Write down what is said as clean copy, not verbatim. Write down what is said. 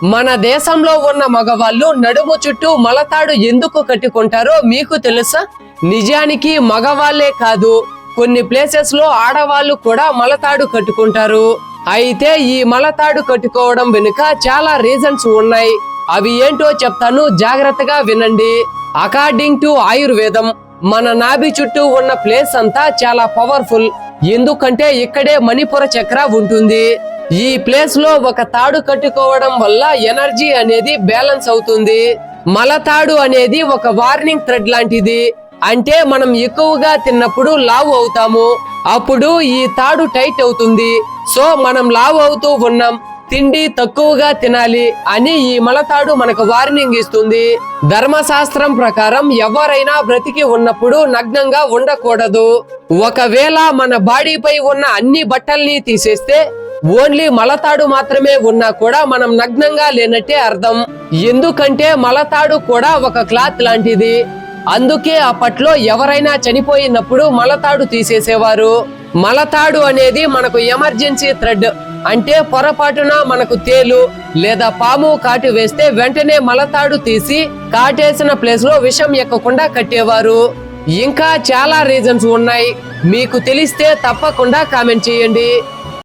మన దేశంలో ఉన్న మగవాళ్ళు నడుము చుట్టూ మలతాడు ఎందుకు కట్టుకుంటారో మీకు తెలుసా? నిజానికి మగవాళ్లే కాదు, కొన్ని ప్లేసెస్ లో ఆడవాళ్ళు కూడా మలతాడు కట్టుకుంటారు. అయితే ఈ మలతాడు కట్టుకోవడం వెనుక చాలా రీజన్స్ ఉన్నాయి. అవి ఏంటో చెప్తాను, జాగ్రత్తగా వినండి. అకార్డింగ్ టు ఆయుర్వేదం మన నాభి చుట్టూ ఉన్న ప్లేస్ అంతా చాలా పవర్ఫుల్. ఎందుకంటే ఇక్కడే మణిపుర చక్ర ఉంటుంది. ఈ ప్లేస్ లో ఒక తాడు కట్టుకోవడం వల్ల ఎనర్జీ అనేది బ్యాలెన్స్ అవుతుంది. మలతాడు అనేది ఒక వార్నింగ్ థ్రెడ్ లాంటిది. అంటే మనం ఎక్కువగా తిన్నప్పుడు లావు అవుతాము, అప్పుడు ఈ తాడు టైట్ అవుతుంది. సో మనం లావు అవుతూ ఉన్నాం, తిండి తక్కువగా తినాలి అని ఈ మలతాడు మనకు వార్నింగ్ ఇస్తుంది. ధర్మశాస్త్రం ప్రకారం ఎవరైనా బ్రతికి ఉన్నప్పుడు నగ్నంగా ఉండకూడదు. ఒకవేళ మన బాడీపై ఉన్న అన్ని బట్టల్ని తీసేస్తే ఓన్లీ మలతాడు మాత్రమే ఉన్నా కూడా మనం నగ్నంగా లేనట్టే అర్థం. ఎందుకంటే మలతాడు కూడా ఒక క్లాత్ లాంటిది. అందుకే అప్పట్లో ఎవరైనా చనిపోయినప్పుడు మలతాడు తీసేసేవారు. మలతాడు అనేది మనకు ఎమర్జెన్సీ థ్రెడ్. అంటే పొరపాటున మనకు తేలు లేదా పాము కాటు వేస్తే వెంటనే మలతాడు తీసి కాటేసిన ప్లేస్ లో విషం ఎక్కకుండా కట్టేవారు. ఇంకా చాలా రీజన్స్ ఉన్నాయి, మీకు తెలిస్తే తప్పకుండా కామెంట్ చేయండి.